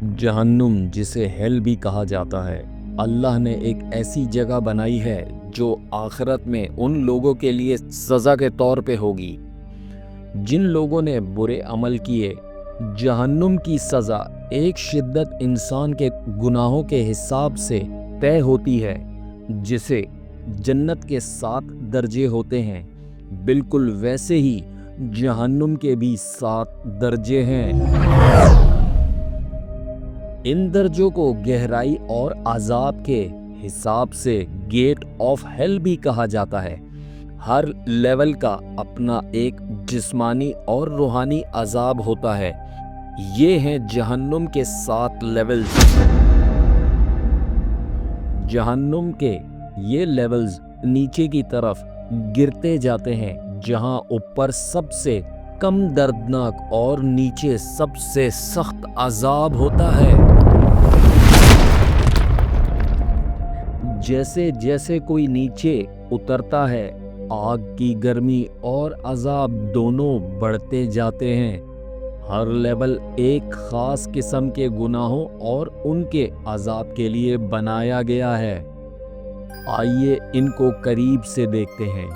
जहन्नुम, जिसे हेल भी कहा जाता है, अल्लाह ने एक ऐसी जगह बनाई है जो आखिरत में उन लोगों के लिए सज़ा के तौर पे होगी जिन लोगों ने बुरे अमल किए। जहन्नुम की सज़ा एक शिद्दत इंसान के गुनाहों के हिसाब से तय होती है। जिसे जन्नत के 7 दर्जे होते हैं, बिल्कुल वैसे ही जहन्नुम के भी 7 दर्जे हैं। इन दर्जों को गहराई और अजाब के हिसाब से गेट ऑफ हेल भी कहा जाता है। हर लेवल का अपना एक जिस्मानी और रूहानी अजाब होता है। ये हैं जहन्नुम के 7 लेवल्स। जहन्नुम के ये लेवल्स नीचे की तरफ गिरते जाते हैं, जहां ऊपर सबसे कम दर्दनाक और नीचे सबसे सख्त अजाब होता है। जैसे जैसे कोई नीचे उतरता है, आग की गर्मी और अजाब दोनों बढ़ते जाते हैं। हर लेवल एक खास किस्म के गुनाहों और उनके अजाब के लिए बनाया गया है। आइए इनको करीब से देखते हैं।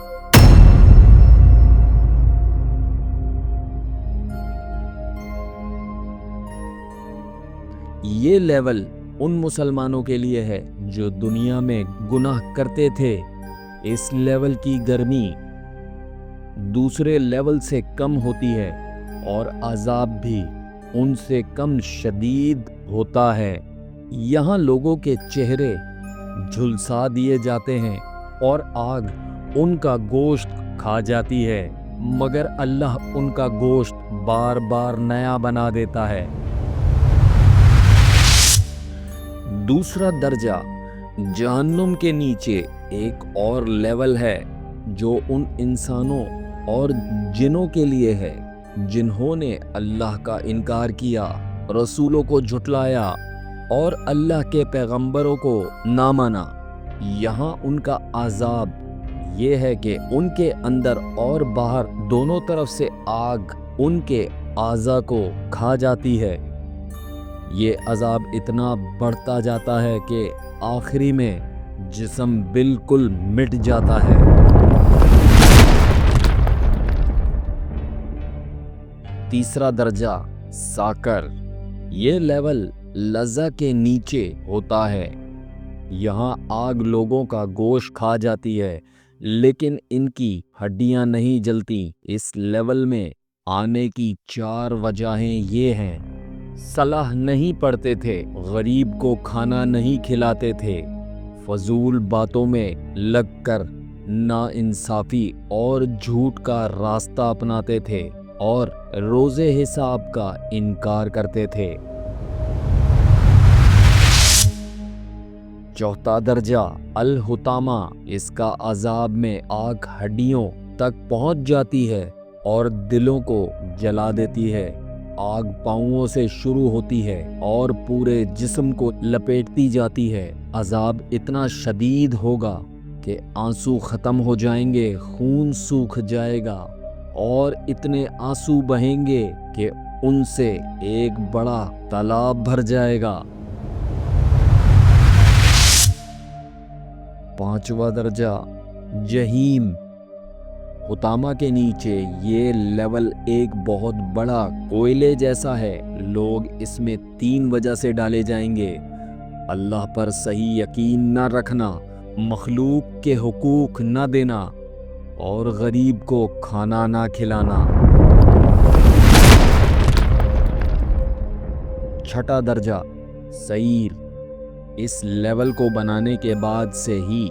ये लेवल उन मुसलमानों के लिए है जो दुनिया में गुनाह करते थे। इस लेवल की गर्मी दूसरे लेवल से कम होती है और अजाब भी उनसे कम शदीद होता है। यहाँ लोगों के चेहरे झुलसा दिए जाते हैं और आग उनका गोश्त खा जाती है, मगर अल्लाह उनका गोश्त बार बार नया बना देता है। दूसरा दर्जा जहन्नुम के नीचे एक और लेवल है जो उन इंसानों और जिनों के लिए है जिन्होंने अल्लाह का इनकार किया, रसूलों को झुटलाया और अल्लाह के पैगंबरों को ना माना। यहाँ उनका अजाब ये है कि उनके अंदर और बाहर दोनों तरफ से आग उनके आज़ा को खा जाती है। ये अजाब इतना बढ़ता जाता है कि आखिरी में जिस्म बिल्कुल मिट जाता है। तीसरा दर्जा साकर, ये लेवल लज़्ज़ा के नीचे होता है। यहाँ आग लोगों का गोश्त खा जाती है, लेकिन इनकी हड्डियां नहीं जलती। इस लेवल में आने की 4 वजहें ये हैं। सलाह नहीं पढ़ते थे, गरीब को खाना नहीं खिलाते थे, फजूल बातों में लगकर नाइंसाफी और झूठ का रास्ता अपनाते थे और रोज़े हिसाब का इनकार करते थे। चौथा दर्जा अल हुतामा, इसका अजाब में आग हड्डियों तक पहुंच जाती है और दिलों को जला देती है। आग पांवों से शुरू होती है और पूरे जिस्म को लपेटती जाती है। अजाब इतना शदीद होगा कि आंसू ख़त्म हो जाएंगे, खून सूख जाएगा और इतने आंसू बहेंगे कि उनसे एक बड़ा तालाब भर जाएगा। 5वां दर्जा जहीम, हुतामा के नीचे ये लेवल एक बहुत बड़ा कोयले जैसा है। लोग इसमें 3 वजह से डाले जाएंगे: अल्लाह पर सही यकीन न रखना, मखलूक के हुकूक न देना और गरीब को खाना ना खिलाना। 6वां दर्जा सईर, इस लेवल को बनाने के बाद से ही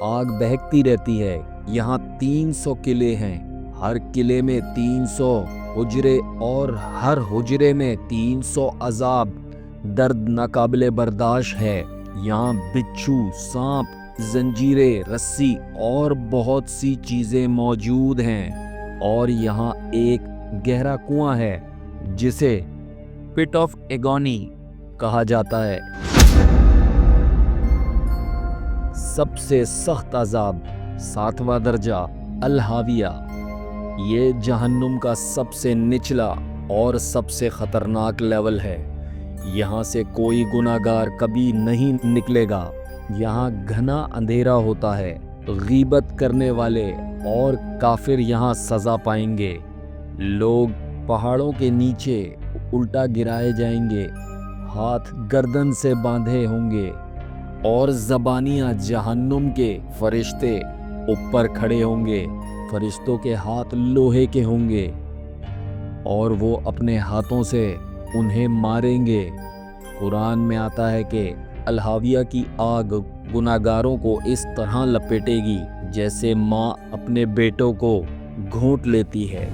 आग बहकती रहती है। यहाँ 300 किले हैं, हर किले में 300 हुजरे और हर हुजरे में 300 अजाब। दर्द नाकाबिले बर्दाश्त है। यहाँ बिच्छू, सांप, जंजीरें, रस्सी और बहुत सी चीजें मौजूद हैं। और यहाँ एक गहरा कुआं है जिसे पिट ऑफ एगोनी कहा जाता है। सबसे सख्त अजाब 7वां दर्जा अल हाविया, ये जहन्नुम का सबसे निचला और सबसे खतरनाक लेवल है। یہاں سے کوئی گناہگار کبھی نہیں نکلے گا۔ یہاں گھنا اندھیرا ہوتا ہے، غیبت کرنے والے اور کافر یہاں سزا پائیں گے۔ لوگ پہاڑوں کے نیچے الٹا گرائے جائیں گے، ہاتھ گردن سے باندھے ہوں گے، اور زبانیاں جہنم کے فرشتے اوپر کھڑے ہوں گے۔ فرشتوں کے ہاتھ لوہے کے ہوں گے اور وہ اپنے ہاتھوں سے انہیں ماریں گے۔ قرآن میں آتا ہے کہ الہاویہ کی آگ گناہگاروں کو اس طرح لپیٹے گی جیسے ماں اپنے بیٹوں کو گھونٹ لیتی ہے۔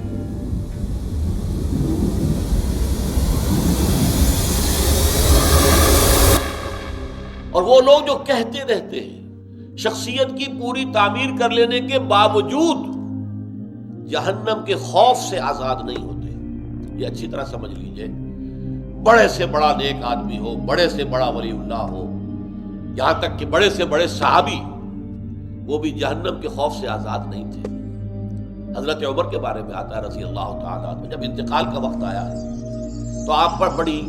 اور وہ لوگ جو کہتے رہتے ہیں شخصیت کی پوری تعمیر کر لینے کے باوجود جہنم کے خوف سے آزاد نہیں ہوتے، یہ اچھی طرح سمجھ لیجئے۔ بڑے سے بڑا نیک آدمی ہو، بڑے سے بڑا ولی اللہ ہو، یہاں تک کہ بڑے سے بڑے صحابی، وہ بھی جہنم کے خوف سے آزاد نہیں تھے۔ حضرت عمر کے بارے میں آتا ہے رضی اللہ تعالیٰ عنہ، جب انتقال کا وقت آیا تو آپ پر بڑی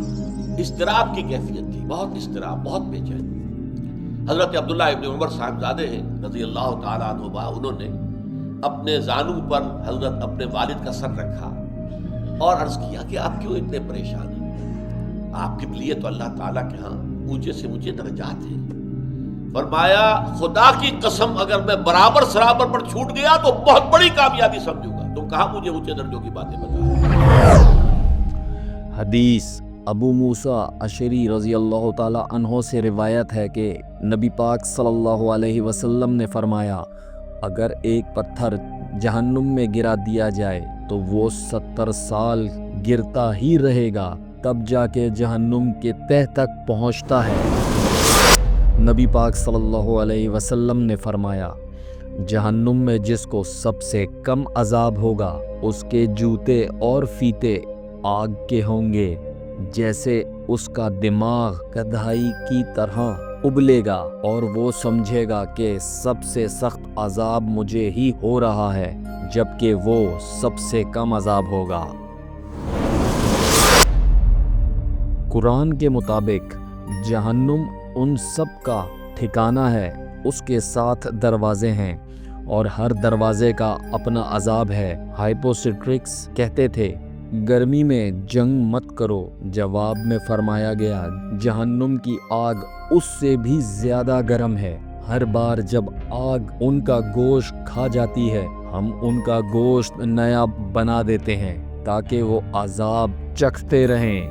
اضطراب کی کیفیت تھی، بہت اضطراب، بہت بے چینی۔ حضرت عبداللہ ابن عمر صاحبزادے ہیں رضی اللہ تعالیٰ عنہ، انہوں نے اپنے زانو پر حضرت اپنے والد کا سر رکھا اور عرض کیا کہ آپ کیوں اتنے پریشان ہیں؟ آپ کے لیے تو اللہ تعالیٰ کے ہاں اونچے سے اونچے درجات ہیں۔ فرمایا خدا کی قسم اگر میں برابر سرابر پر چھوٹ گیا تو بہت بڑی کامیابی سمجھوں گا، تم کہاں مجھے اونچے درجوں کی باتیں بتا۔ حدیث ابو موسیٰ اشعری رضی اللہ تعالی عنہ سے روایت ہے کہ نبی پاک صلی اللہ علیہ وسلم نے فرمایا اگر ایک پتھر جہنم میں گرا دیا جائے تو وہ 70 سال گرتا ہی رہے گا، تب جا کے جہنم کے تہ تک پہنچتا ہے۔ نبی پاک صلی اللہ علیہ وسلم نے فرمایا جہنم میں جس کو سب سے کم عذاب ہوگا اس کے جوتے اور فیتے آگ کے ہوں گے، جیسے اس کا دماغ کدھائی کی طرح ابلے گا، اور وہ سمجھے گا کہ سب سے سخت عذاب مجھے ہی ہو رہا ہے، جبکہ وہ سب سے کم عذاب ہوگا۔ قرآن کے مطابق جہنم ان سب کا ٹھکانہ ہے، اس کے 7 دروازے ہیں اور ہر دروازے کا اپنا عذاب ہے۔ ہائپوسٹرکس کہتے تھے گرمی میں جنگ مت کرو، جواب میں فرمایا گیا جہنم کی آگ اس سے بھی زیادہ گرم ہے۔ ہر بار جب آگ ان کا گوشت کھا جاتی ہے ہم ان کا گوشت نیا بنا دیتے ہیں تاکہ وہ عذاب چکھتے رہیں۔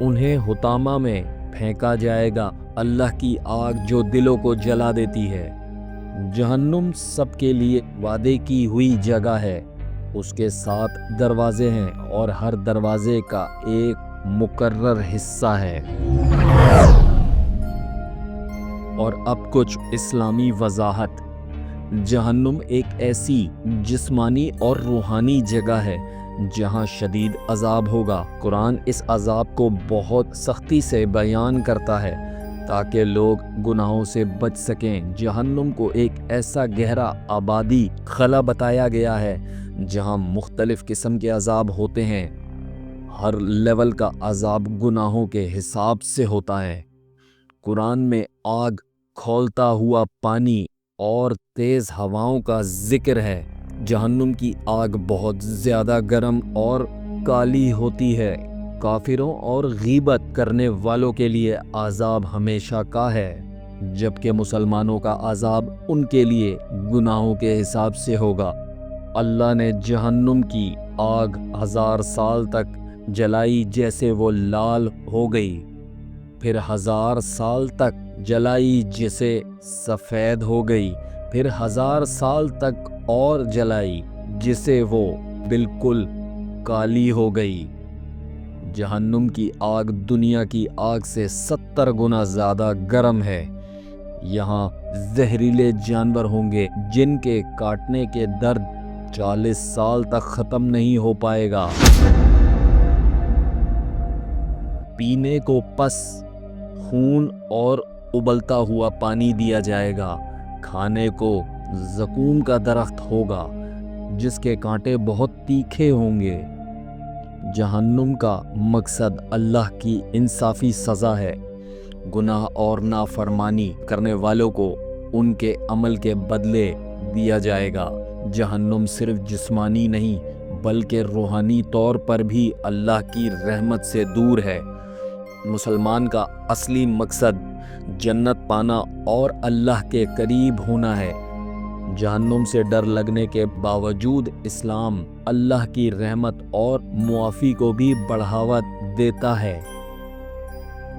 انہیں حطامہ میں پھینکا جائے گا، اللہ کی آگ جو دلوں کو جلا دیتی ہے۔ جہنم سب کے لیے وعدے کی ہوئی جگہ ہے، اس کے 7 دروازے ہیں اور ہر دروازے کا ایک مقرر حصہ ہے۔ اور اب کچھ اسلامی وضاحت۔ جہنم ایک ایسی جسمانی اور روحانی جگہ ہے جہاں شدید عذاب ہوگا۔ قرآن اس عذاب کو بہت سختی سے بیان کرتا ہے تاکہ لوگ گناہوں سے بچ سکیں۔ جہنم کو ایک ایسا گہرا آبادی خلا بتایا گیا ہے جہاں مختلف قسم کے عذاب ہوتے ہیں، ہر لیول کا عذاب گناہوں کے حساب سے ہوتا ہے۔ قرآن میں آگ، کھولتا ہوا پانی اور تیز ہواؤں کا ذکر ہے۔ جہنم کی آگ بہت زیادہ گرم اور کالی ہوتی ہے۔ کافروں اور غیبت کرنے والوں کے لیے عذاب ہمیشہ کا ہے، جبکہ مسلمانوں کا عذاب ان کے لیے گناہوں کے حساب سے ہوگا۔ اللہ نے جہنم کی آگ 1000 سال تک جلائی جیسے وہ لال ہو گئی، پھر 1000 سال تک جلائی جسے سفید ہو گئی، پھر 1000 سال تک اور جلائی جسے وہ بالکل کالی ہو گئی۔ جہنم کی آگ دنیا کی آگ سے 70 گنا زیادہ گرم ہے۔ یہاں زہریلے جانور ہوں گے جن کے کاٹنے کے درد 40 سال تک ختم نہیں ہو پائے گا۔ پینے کو پس خون اور ابلتا ہوا پانی دیا جائے گا۔ کھانے کو زقوم کا درخت ہوگا جس کے کانٹے بہت تیکھے ہوں گے۔ जहन्नुम का मकसद अल्लाह की इंसाफी सज़ा है। गुनाह और नाफरमानी करने वालों को उनके अमल के बदले दिया जाएगा। जहन्नुम सिर्फ जिस्मानी नहीं बल्कि रूहानी तौर पर भी अल्लाह की रहमत से दूर है। मुसलमान का असली मकसद जन्नत पाना और अल्लाह के करीब होना है। जहन्नुम से डर लगने के बावजूद इस्लाम अल्लाह की रहमत और मुआफ़ी को भी बढ़ावा देता है।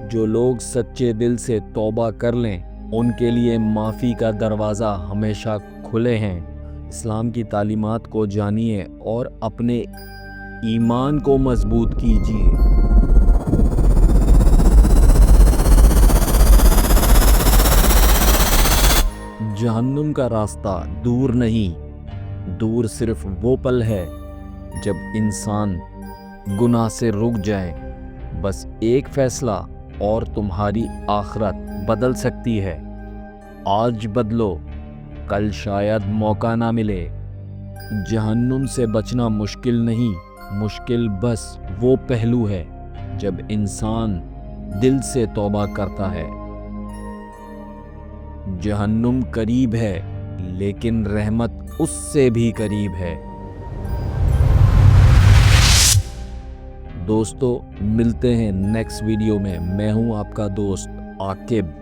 जो लोग सच्चे दिल से तौबा कर लें उनके लिए माफ़ी का दरवाज़ा हमेशा खुले हैं। इस्लाम की तालीमात को जानिए और अपने ईमान को मजबूत कीजिए। जहन्नुम का रास्ता दूर नहीं, दूर सिर्फ वो पल है जब इंसान गुनाह से रुक जाए। बस एक फैसला और तुम्हारी आखिरत बदल सकती है। आज बदलो, कल शायद मौका ना मिले। जहन्नुम से बचना मुश्किल नहीं, मुश्किल बस वो पहलू है जब इंसान दिल से तौबा करता है। जहन्नुम करीब है लेकिन रहमत उससे भी करीब है। दोस्तों, मिलते हैं नेक्स्ट वीडियो में। मैं हूं आपका दोस्त आकिब।